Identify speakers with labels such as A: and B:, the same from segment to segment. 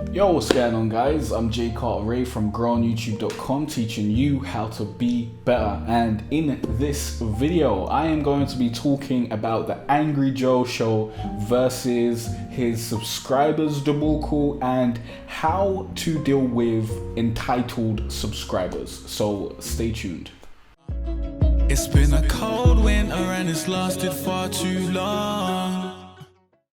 A: Yo, what's going on, guys? I'm Jay Cartere from growonyoutube.com, teaching you how to be better. And in this video, I am going to be talking about the Angry Joe show versus his subscribers debacle and how to deal with entitled subscribers. So stay tuned.
B: It's been a cold winter and it's lasted far too long.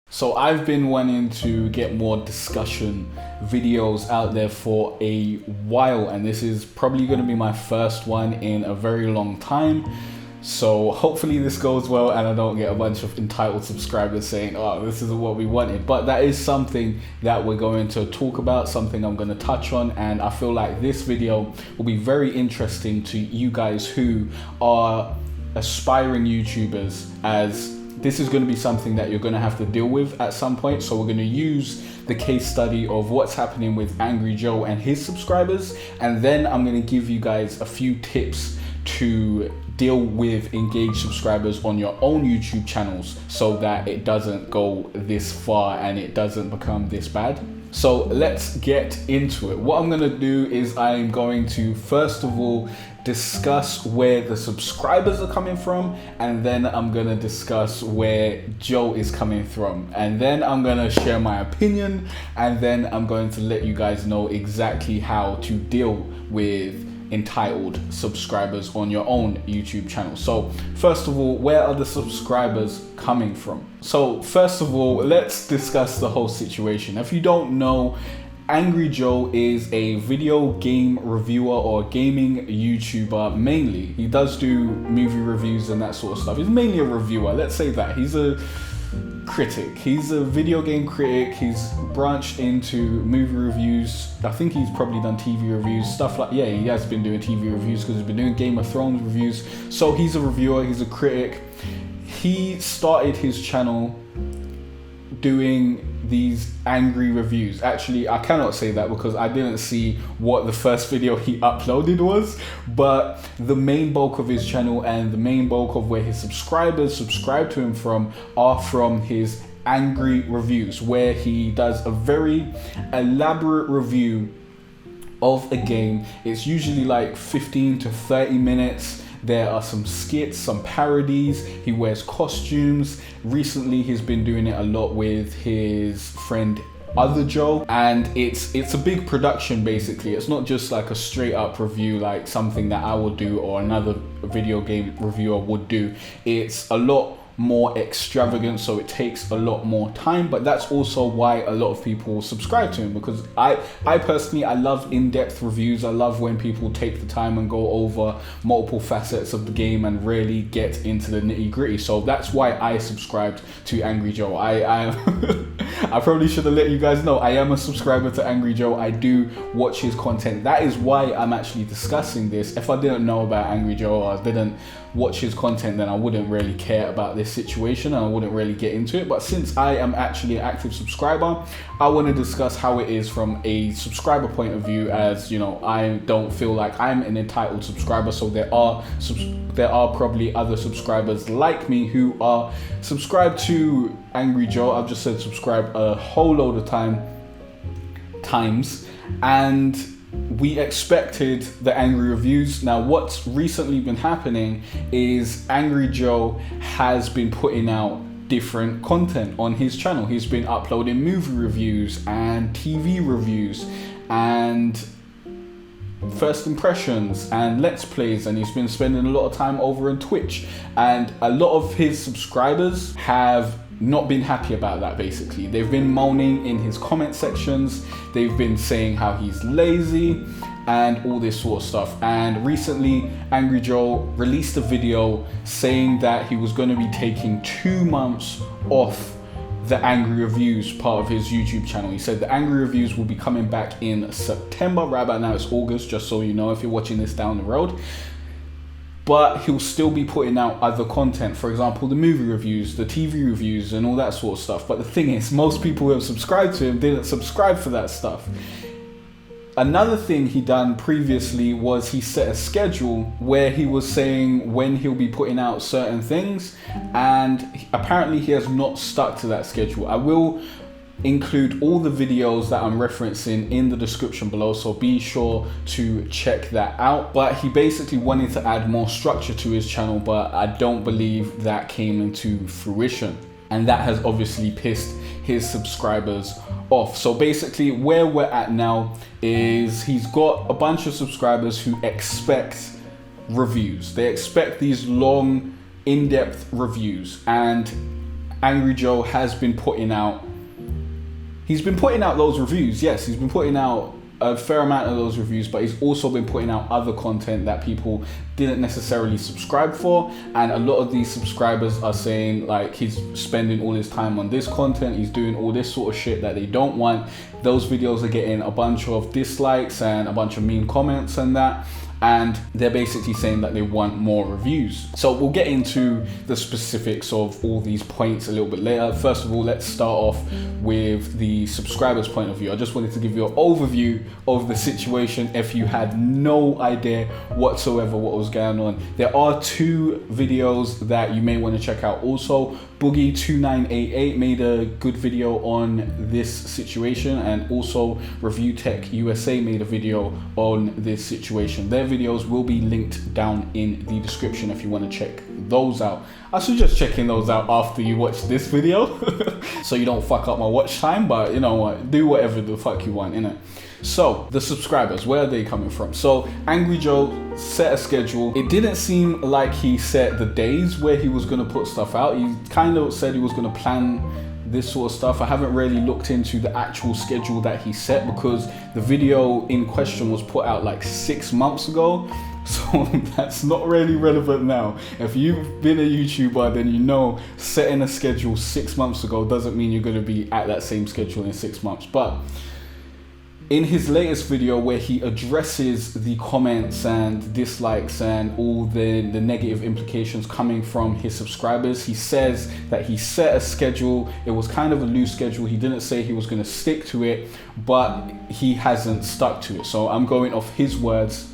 A: So I've been wanting to get more discussion videos out there for a while, and this is probably going to be my first one in a very long time. So hopefully this goes well and I don't get a bunch of entitled subscribers saying, oh, this isn't what we wanted. But that is something that we're going to talk about, something I'm going to touch on, and I feel like this video will be very interesting to you guys who are aspiring YouTubers, as this is going to be something that you're going to have to deal with at some point. So we're going to use the case study of what's happening with Angry Joe and his subscribers, and then I'm going to give you guys a few tips to deal with engaged subscribers on your own YouTube channels so that it doesn't go this far and it doesn't become this bad. So let's get into it. What I'm going to do is I'm going to first of all discuss where the subscribers are coming from, and then I'm going to discuss where Joe is coming from, and then I'm going to share my opinion, and then I'm going to let you guys know exactly how to deal with entitled subscribers on your own YouTube channel. So first of all, where are the subscribers coming from? So first of all, let's discuss the whole situation. If you don't know, Angry Joe is a video game reviewer or gaming YouTuber mainly. He does do movie reviews and that sort of stuff. He's mainly a reviewer, let's say that. He's a critic. He's a video game critic. He's branched into movie reviews. I think he's probably done TV reviews, stuff like, yeah, he has been doing TV reviews because he's been doing Game of Thrones reviews. So he's a reviewer, he's a critic. He started his channel doing these angry reviews. Actually, I cannot say that because I didn't see what the first video he uploaded was, but the main bulk of his channel and the main bulk of where his subscribers subscribe to him from are from his angry reviews, where he does a very elaborate review of a game. It's usually like 15 to 30 minutes. There are some skits, some parodies. He wears costumes. Recently, he's been doing it a lot with his friend Other Joe, and it's a big production basically. It's not just like a straight up review like something that I would do or another video game reviewer would do. It's a lot more extravagant, so it takes a lot more time, but that's also why a lot of people subscribe to him, because I personally, I love in-depth reviews. I love when people take the time and go over multiple facets of the game and really get into the nitty-gritty. So that's why I subscribed to Angry Joe. I I probably should have let you guys know I am a subscriber to Angry Joe. I do watch his content. That is why I'm actually discussing this. If I didn't know about Angry Joe or I didn't watch his content, then I wouldn't really care about this situation and I wouldn't really get into it. But since I am actually an active subscriber, I want to discuss how it is from a subscriber point of view, as you know, I don't feel like I'm an entitled subscriber. So there are probably other subscribers like me who are subscribed to Angry Joe. I've just said subscribe a whole load of times, and we expected the angry reviews. Now, what's recently been happening is Angry Joe has been putting out different content on his channel. He's been uploading movie reviews and TV reviews and first impressions and let's plays, and he's been spending a lot of time over on Twitch, and a lot of his subscribers have not been happy about that. Basically, they've been moaning in his comment sections. They've been saying how he's lazy and all this sort of stuff. And recently, Angry Joe released a video saying that he was going to be taking 2 months off the angry reviews part of his YouTube channel. He said the angry reviews will be coming back in September. Right about now it's August, just so you know if you're watching this down the road. But he'll still be putting out other content, for example, the movie reviews, the TV reviews, and all that sort of stuff. But the thing is, most people who have subscribed to him didn't subscribe for that stuff. Another thing he done previously was he set a schedule where he was saying when he'll be putting out certain things, and apparently he has not stuck to that schedule. I will include all the videos that I'm referencing in the description below, so be sure to check that out. But he basically wanted to add more structure to his channel, but I don't believe that came into fruition, and that has obviously pissed his subscribers off. So basically where we're at now is he's got a bunch of subscribers who expect reviews. They expect these long, in-depth reviews, and Angry Joe has been putting out those reviews. Yes, he's been putting out a fair amount of those reviews, but he's also been putting out other content that people didn't necessarily subscribe for, and a lot of these subscribers are saying like he's spending all his time on this content, he's doing all this sort of shit that they don't want. Those videos are getting a bunch of dislikes and a bunch of mean comments and that, and they're basically saying that they want more reviews. So we'll get into the specifics of all these points a little bit later. First of all, let's start off with the subscribers' point of view. I just wanted to give you an overview of the situation if you had no idea whatsoever what was going on. There are two videos that you may want to check out also. Boogie2988 made a good video on this situation, and also Review Tech USA made a video on this situation. Their videos will be linked down in the description if you want to check those out. I suggest checking those out after you watch this video so you don't fuck up my watch time, but you know what, do whatever the fuck you want, innit? So the subscribers, where are they coming from? So Angry Joe set a schedule. It didn't seem like he set the days where he was going to put stuff out. He kind of said he was going to plan this sort of stuff. I haven't really looked into the actual schedule that he set, because the video in question was put out like 6 months ago. So that's not really relevant now. If you've been a YouTuber, then you know setting a schedule 6 months ago doesn't mean you're going to be at that same schedule in 6 months. But in his latest video, where he addresses the comments and dislikes and all the negative implications coming from his subscribers, he says that he set a schedule. It was kind of a loose schedule. He didn't say he was going to stick to it, but he hasn't stuck to it. So I'm going off his words.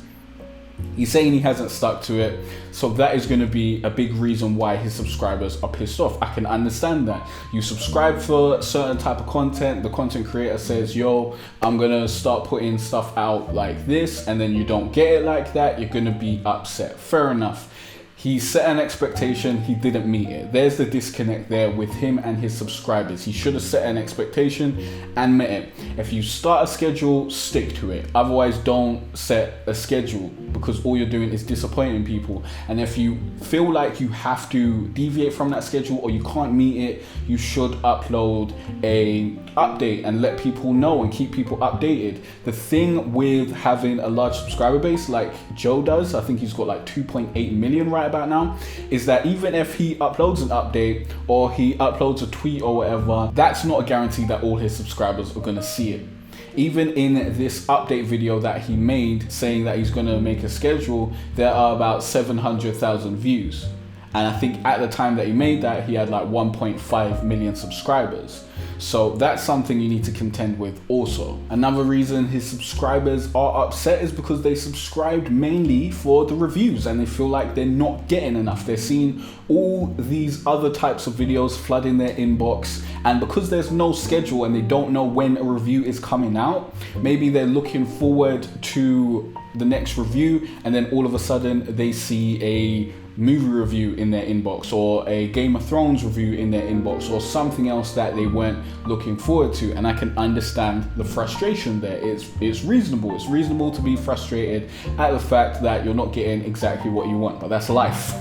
A: He's saying he hasn't stuck to it, so that is going to be a big reason why his subscribers are pissed off. I can understand that. You subscribe for a certain type of content, the content creator says, yo, I'm going to start putting stuff out like this, and then you don't get it like that, you're going to be upset. Fair enough. He set an expectation, he didn't meet it. There's the disconnect there with him and his subscribers. He should have set an expectation and met it. If you start a schedule, stick to it. Otherwise, don't set a schedule, because all you're doing is disappointing people. And if you feel like you have to deviate from that schedule or you can't meet it, you should upload a update and let people know and keep people updated. The thing with having a large subscriber base like Joe does, I think he's got like 2.8 million right about now, is that even if he uploads an update or he uploads a tweet or whatever, that's not a guarantee that all his subscribers are going to see it. Even in this update video that he made saying that he's going to make a schedule, there are about 700,000 views, and I think at the time that he made that, he had like 1.5 million subscribers. So that's something you need to contend with also. Another reason his subscribers are upset is because they subscribed mainly for the reviews, and they feel like they're not getting enough. They're seeing all these other types of videos flooding their inbox, and because there's no schedule and they don't know when a review is coming out, maybe they're looking forward to the next review, and then all of a sudden they see a movie review in their inbox, or a Game of Thrones review in their inbox, or something else that they weren't looking forward to. And I can understand the frustration there. It's reasonable. It's reasonable to be frustrated at the fact that you're not getting exactly what you want, but that's life.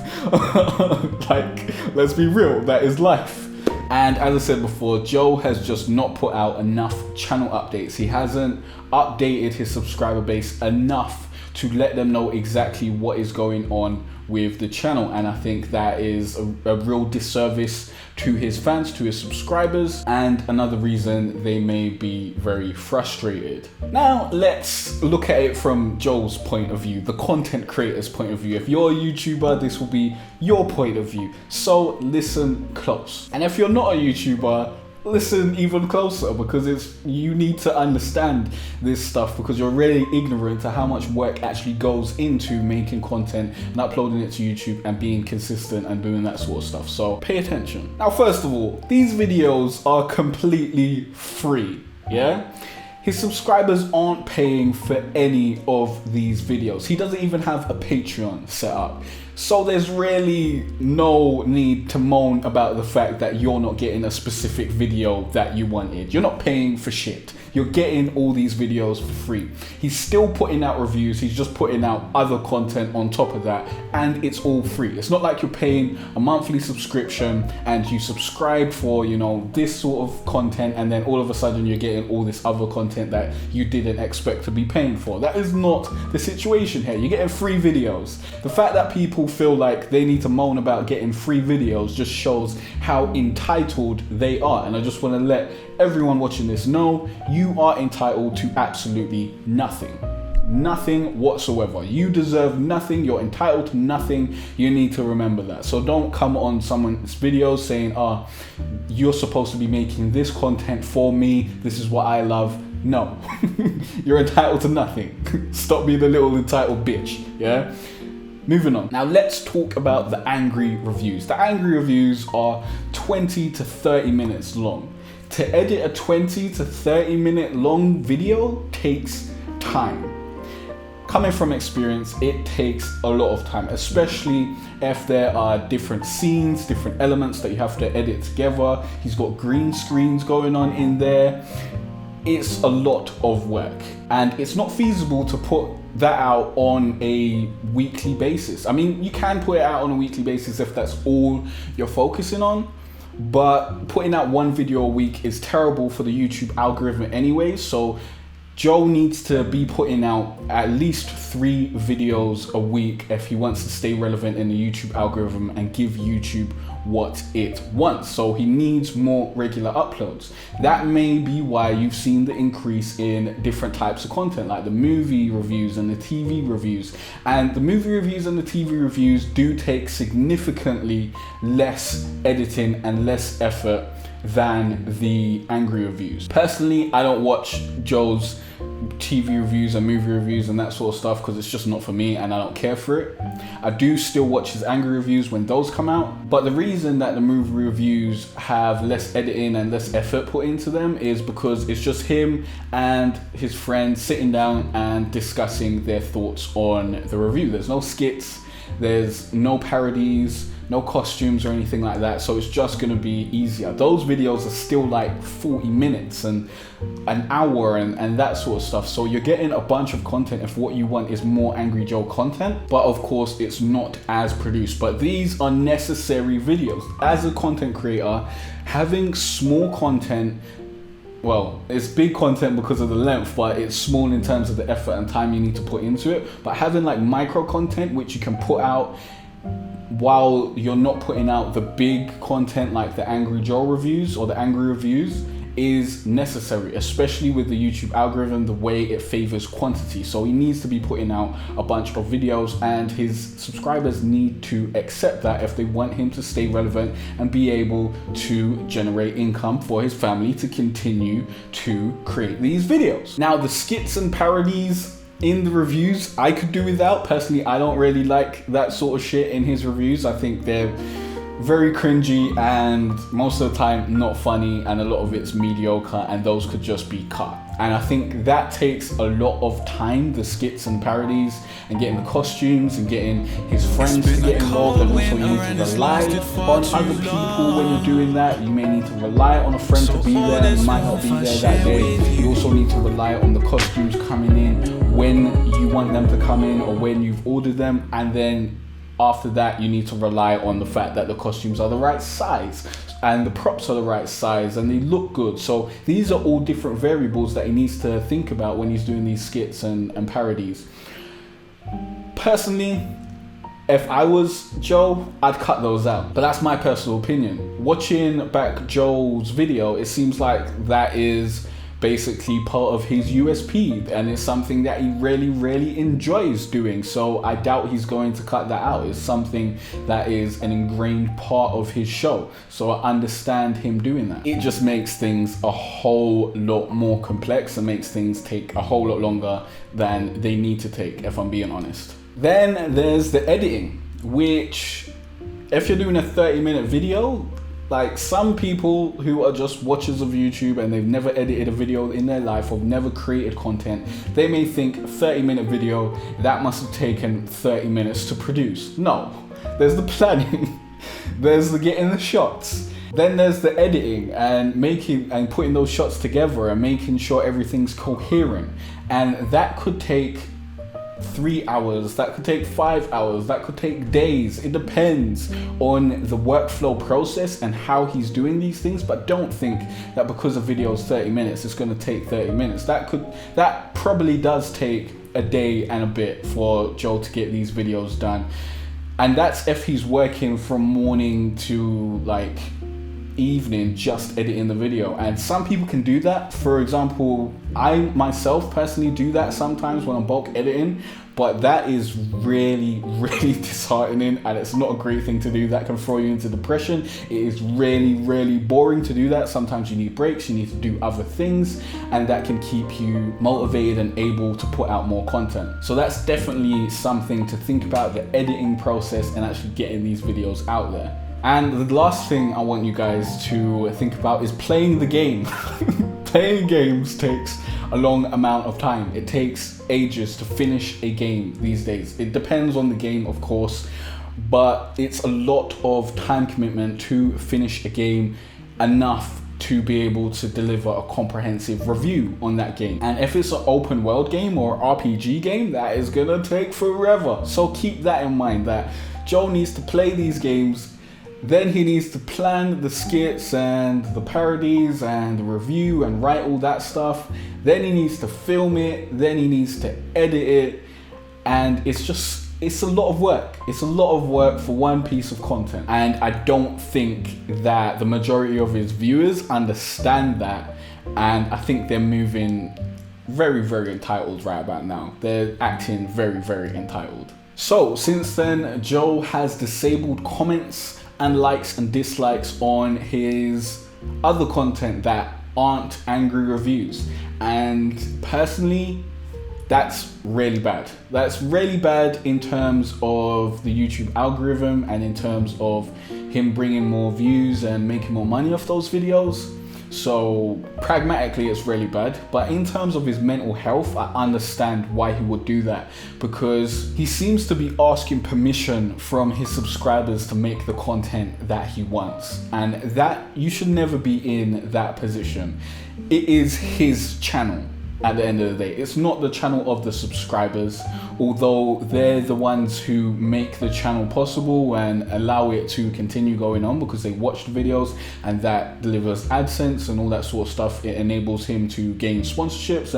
A: Like, let's be real, that is life. And as I said before, Joe has just not put out enough channel updates. He hasn't updated his subscriber base enough to let them know exactly what is going on with the channel, and I think that is a real disservice to his fans, to his subscribers, and another reason they may be very frustrated. Now let's look at it from Joel's point of view, the content creator's point of view. If you're a YouTuber, this will be your point of view, so listen close. And if you're not a YouTuber, listen even closer, because you need to understand this stuff, because you're really ignorant to how much work actually goes into making content and uploading it to YouTube and being consistent and doing that sort of stuff. So pay attention. Now, first of all, these videos are completely free, yeah? His subscribers aren't paying for any of these videos. He doesn't even have a Patreon set up. So there's really no need to moan about the fact that you're not getting a specific video that you wanted. You're not paying for shit. You're getting all these videos for free. He's still putting out reviews. He's just putting out other content on top of that, and it's all free. It's not like you're paying a monthly subscription and you subscribe for, you know, this sort of content, and then all of a sudden you're getting all this other content that you didn't expect to be paying for. That is not the situation here. You're getting free videos. The fact that people feel like they need to moan about getting free videos just shows how entitled they are. And I just want to let everyone watching this know, you are entitled to absolutely nothing. Nothing whatsoever. You deserve nothing. You're entitled to nothing. You need to remember that. So don't come on someone's videos saying, oh, you're supposed to be making this content for me. This is what I love. No, you're entitled to nothing. Stop being a little entitled bitch, yeah? Moving on. Now let's talk about the angry reviews. The angry reviews are 20 to 30 minutes long. To edit a 20 to 30 minute long video takes time. Coming from experience, it takes a lot of time, especially if there are different scenes, different elements that you have to edit together. He's got green screens going on in there. It's a lot of work, and it's not feasible to put that out on a weekly basis. I mean, you can put it out on a weekly basis if that's all you're focusing on, but putting out one video a week is terrible for the YouTube algorithm anyway. So Joe needs to be putting out at least 3 videos a week if he wants to stay relevant in the YouTube algorithm and give YouTube what it wants. So he needs more regular uploads. That may be why you've seen the increase in different types of content, like the movie reviews and the TV reviews. And the movie reviews and the TV reviews do take significantly less editing and less effort than the angry reviews. Personally, I don't watch Joe's TV reviews and movie reviews and that sort of stuff because it's just not for me and I don't care for it. I do still watch his angry reviews when those come out, but the reason that the movie reviews have less editing and less effort put into them is because it's just him and his friends sitting down and discussing their thoughts on the review. There's no skits, there's no parodies, no costumes or anything like that, so it's just gonna be easier. Those videos are still like 40 minutes and an hour and that sort of stuff, so you're getting a bunch of content if what you want is more Angry Joe content, but of course it's not as produced. But these are necessary videos. As a content creator, having small content, well, it's big content because of the length, but it's small in terms of the effort and time you need to put into it. But having like micro content which you can put out while you're not putting out the big content like the Angry Joe reviews or the angry reviews is necessary, especially with the YouTube algorithm, the way it favors quantity. So he needs to be putting out a bunch of videos, and his subscribers need to accept that if they want him to stay relevant and be able to generate income for his family to continue to create these videos. Now, the skits and parodies in the reviews I could do without. Personally, I don't really like that sort of shit in his reviews. I think they're very cringy and most of the time not funny, and a lot of it's mediocre, and those could just be cut. And I think that takes a lot of time, the skits and parodies, and getting the costumes and getting his friends to get involved. And also you need to rely on other people when you're doing that. You may need to rely on a friend to be there, and might not be there that day. You also need to rely on the costumes coming in when you want them to come in or when you've ordered them, and then after that you need to rely on the fact that the costumes are the right size and the props are the right size and they look good. So these are all different variables that he needs to think about when he's doing these skits and parodies. Personally, if I was Joe, I'd cut those out, but that's my personal opinion. Watching back Joe's video, it seems like that is basically part of his USP, and it's something that he really enjoys doing. So I doubt he's going to cut that out. It's something that is an ingrained part of his show. So I understand him doing that. It just makes things a whole lot more complex and makes things take a whole lot longer than they need to take, if I'm being honest. Then there's the editing, which if you're doing a 30-minute video, like some people who are just watchers of YouTube and they've never edited a video in their life or never created content, they may think 30-minute video, that must have taken 30 minutes to produce. No, there's the planning, there's the getting the shots, then there's the editing and making and putting those shots together and making sure everything's coherent. And that could take 3 hours, that could take 5 hours, that could take days. It depends on the workflow process and how he's doing these things. But don't think that because a video is 30 minutes, it's going to take 30 minutes. That probably does take a day and a bit for Joe to get these videos done. And that's if he's working from morning to like evening just editing the video. And some people can do that. For example, I myself personally do that sometimes when I'm bulk editing, but that is really disheartening, and it's not a great thing to do. That can throw you into depression. It is really boring to do that. Sometimes you need breaks, you need to do other things, and that can keep you motivated and able to put out more content. So that's definitely something to think about, the editing process and actually getting these videos out there. And the last thing I want you guys to think about is playing the game. Playing games takes a long amount of time. It takes ages to finish a game these days. It depends on the game, of course, but it's a lot of time commitment to finish a game, enough to be able to deliver a comprehensive review on that game. And if it's an open world game or RPG game, that is gonna take forever. So keep that in mind, that Joe needs to play these games. Then he needs to plan the skits and the parodies and the review and write all that stuff. Then he needs to film it. Then he needs to edit it. And it's a lot of work. It's a lot of work for one piece of content. And I don't think that the majority of his viewers understand that. And I think they're moving very entitled right about now. They're acting very entitled. So since then, Joe has disabled comments and likes and dislikes on his other content that aren't angry reviews. And personally, that's really bad. That's really bad in terms of the YouTube algorithm and in terms of him bringing more views and making more money off those videos. So pragmatically, it's really bad. But in terms of his mental health, I understand why he would do that, because he seems to be asking permission from his subscribers to make the content that he wants. And that, you should never be in that position. It is his channel. At the end of the day, it's not the channel of the subscribers, although they're the ones who make the channel possible and allow it to continue going on because they watch the videos, and that delivers AdSense and all that sort of stuff. It enables him to gain sponsorships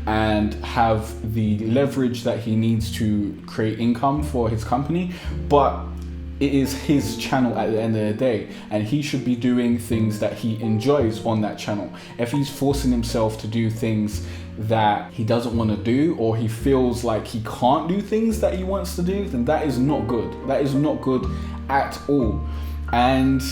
A: and have the leverage that he needs to create income for his company. But it is his channel at the end of the day, and he should be doing things that he enjoys on that channel. If he's forcing himself to do things that he doesn't want to do, or he feels like he can't do things that he wants to do, then that is not good. That is not good at all. And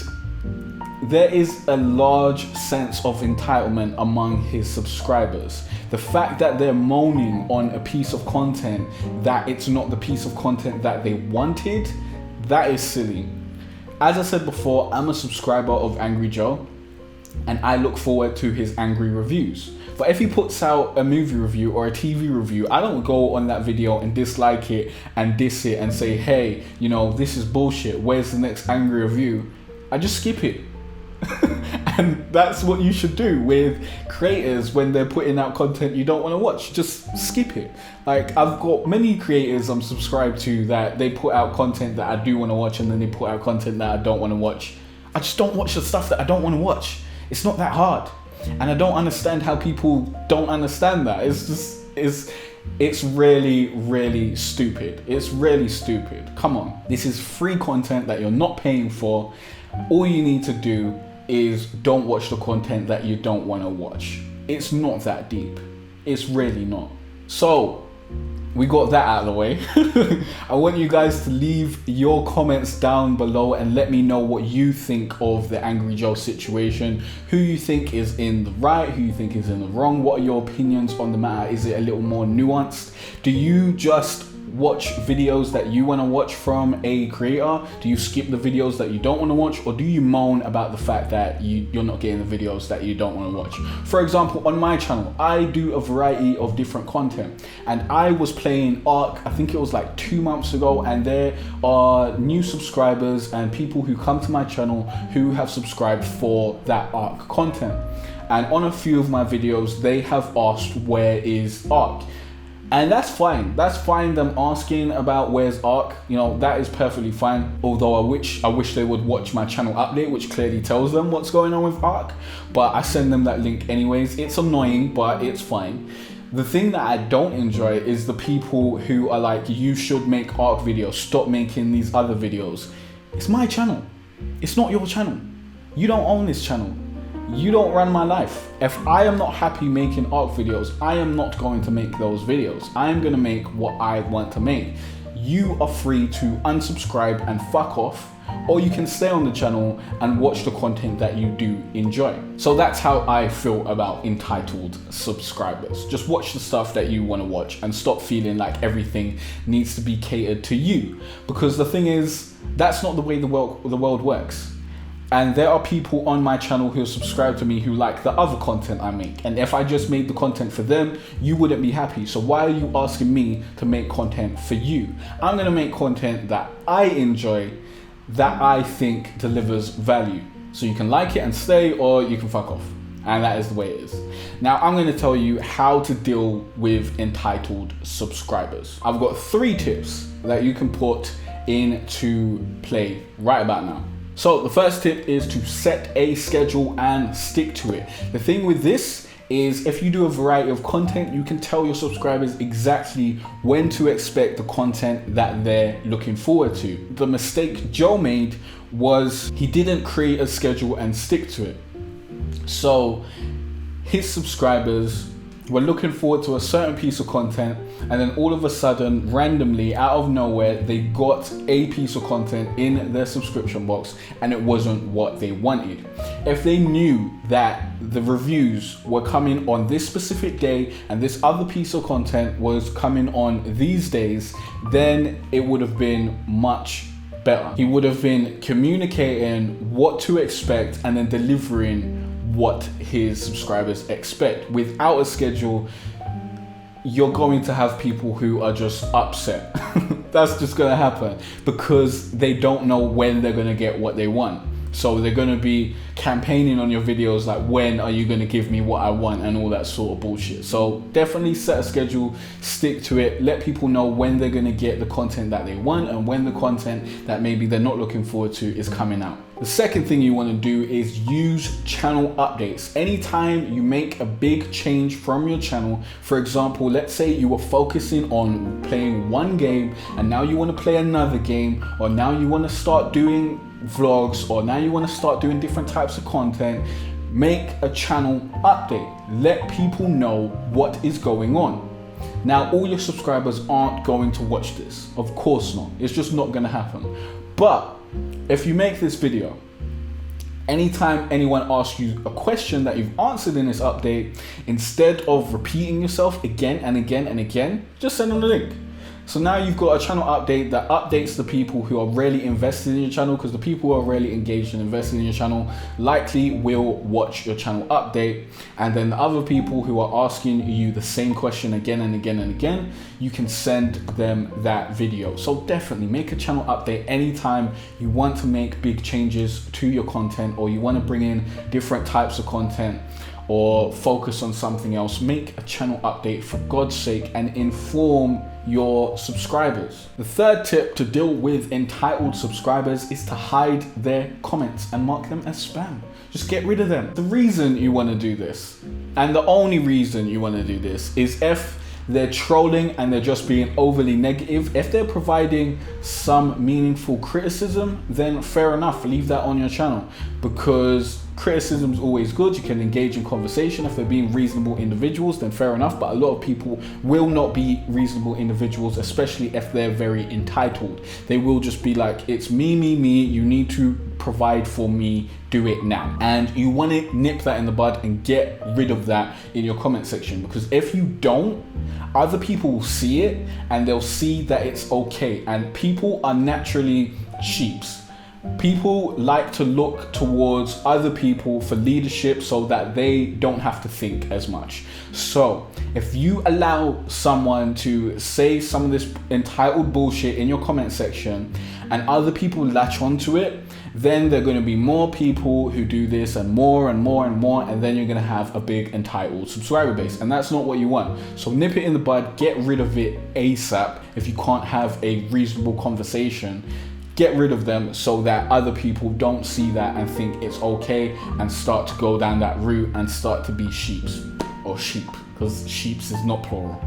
A: there is a large sense of entitlement among his subscribers. The fact that they're moaning on a piece of content that it's not the piece of content that they wanted, that is silly. As I said before, I'm a subscriber of Angry Joe, and I look forward to his angry reviews. But if he puts out a movie review or a TV review, I don't go on that video and dislike it and diss it and say, hey, you know, this is bullshit, where's the next angry review? I just skip it. And that's what you should do with creators when they're putting out content you don't want to watch. Just skip it. Like, I've got many creators I'm subscribed to that they put out content that I do want to watch, and then they put out content that I don't want to watch. I just don't watch the stuff that I don't want to watch. It's not that hard. And I don't understand how people don't understand that. It's really stupid. It's really stupid. Come on. This is free content that you're not paying for. All you need to do is don't watch the content that you don't want to watch. It's not that deep. It's really not. So we got that out of the way. I want you guys to leave your comments down below and let me know what you think of the Angry Joe situation, who you think is in the right, who you think is in the wrong. What are your opinions on the matter? Is it a little more nuanced? Do you just watch videos that you want to watch from a creator? Do you skip the videos that you don't want to watch? Or do you moan about the fact that you're not getting the videos that you don't want to watch? For example, on my channel, I do a variety of different content, and I was playing Ark, I think it was like 2 months ago, and there are new subscribers and people who come to my channel who have subscribed for that Ark content. And on a few of my videos, they have asked, where is Ark? And that's fine. That's fine, them asking about where's Ark. You know, that is perfectly fine. Although I wish they would watch my channel update, which clearly tells them what's going on with Ark. But I send them that link anyways. It's annoying, but it's fine. The thing that I don't enjoy is the people who are like, you should make Ark videos. Stop making these other videos. It's my channel. It's not your channel. You don't own this channel. You don't run my life. If I am not happy making Ark videos, I am not going to make those videos. I am going to make what I want to make. You are free to unsubscribe and fuck off, or you can stay on the channel and watch the content that you do enjoy. So that's how I feel about entitled subscribers. Just watch the stuff that you want to watch and stop feeling like everything needs to be catered to you. Because the thing is, that's not the way the world works. And there are people on my channel who subscribe to me who like the other content I make. And if I just made the content for them, you wouldn't be happy. So why are you asking me to make content for you? I'm gonna make content that I enjoy, that I think delivers value. So you can like it and stay, or you can fuck off. And that is the way it is. Now I'm gonna tell you how to deal with entitled subscribers. I've got 3 tips that you can put into play right about now. So the first tip is to set a schedule and stick to it. The thing with this is, if you do a variety of content, you can tell your subscribers exactly when to expect the content that they're looking forward to. The mistake Joe made was he didn't create a schedule and stick to it. So his subscribers were looking forward to a certain piece of content, and then all of a sudden, randomly, out of nowhere, they got a piece of content in their subscription box and it wasn't what they wanted. If they knew that the reviews were coming on this specific day and this other piece of content was coming on these days, then it would have been much better. He would have been communicating what to expect and then delivering what his subscribers expect. Without a schedule, you're going to have people who are just upset. That's just gonna happen because they don't know when they're gonna get what they want. So they're gonna be campaigning on your videos like, when are you gonna give me what I want, and all that sort of bullshit. So definitely set a schedule, stick to it, let people know when they're gonna get the content that they want and when the content that maybe they're not looking forward to is coming out. The second thing you want to do is use channel updates. Anytime you make a big change from your channel, for example, let's say you were focusing on playing one game and now you want to play another game, or now you want to start doing vlogs, or now you want to start doing different types of content, make a channel update. Let people know what is going on. Now, all your subscribers aren't going to watch this. Of course not. It's just not going to happen. But if you make this video, anytime anyone asks you a question that you've answered in this update, instead of repeating yourself again and again and again, just send them the link. So now you've got a channel update that updates the people who are really invested in your channel, because the people who are really engaged and invested in your channel likely will watch your channel update. And then the other people who are asking you the same question again and again and again, you can send them that video. So definitely make a channel update anytime you want to make big changes to your content, or you want to bring in different types of content, or focus on something else. Make a channel update for God's sake and inform your subscribers. The third tip to deal with entitled subscribers is to hide their comments and mark them as spam. Just get rid of them. The reason you want to do this, and the only reason you want to do this, is if they're trolling and they're just being overly negative. If they're providing some meaningful criticism, then fair enough, leave that on your channel, because criticism is always good. You can engage in conversation. If they're being reasonable individuals, then fair enough. But a lot of people will not be reasonable individuals, especially if they're very entitled. They will just be like, it's me, you need to provide for me, do it now. And you want to nip that in the bud and get rid of that in your comment section, because if you don't, other people will see it and they'll see that it's okay. And people are naturally sheeps. People like to look towards other people for leadership so that they don't have to think as much. So if you allow someone to say some of this entitled bullshit in your comment section and other people latch onto it, then there are going to be more people who do this and more, and then you're going to have a big entitled subscriber base, and that's not what you want. So nip it in the bud, get rid of it ASAP. If you can't have a reasonable conversation, get rid of them so that other people don't see that and think it's okay and start to go down that route and start to be sheeps, or sheep, because sheeps is not plural.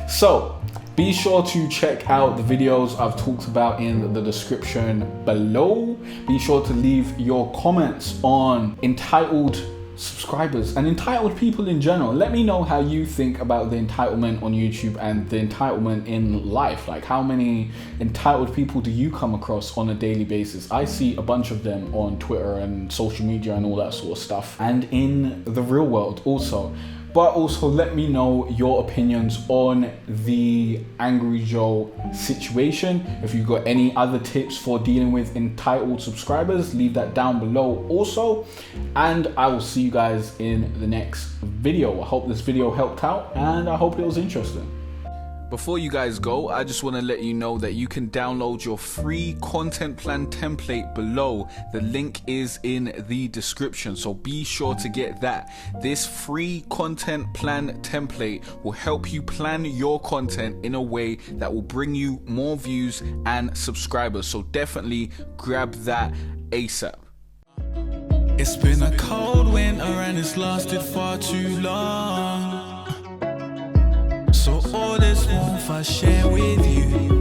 A: So be sure to check out the videos I've talked about in the description below. Be sure to leave your comments on entitled subscribers and entitled people in general. Let me know how you think about the entitlement on YouTube and the entitlement in life. Like, how many entitled people do you come across on a daily basis? I see a bunch of them on Twitter and social media and all that sort of stuff, and in the real world also. But also let me know your opinions on the Angry Joe situation. If you've got any other tips for dealing with entitled subscribers, leave that down below also. And I will see you guys in the next video. I hope this video helped out and I hope it was interesting. Before you guys go, I just want to let you know that you can download your free content plan template below. The link is in the description, so be sure to get that. This free content plan template will help you plan your content in a way that will bring you more views and subscribers. So definitely grab that ASAP.
B: It's been a cold winter and it's lasted far too long. So all this warmth I share with you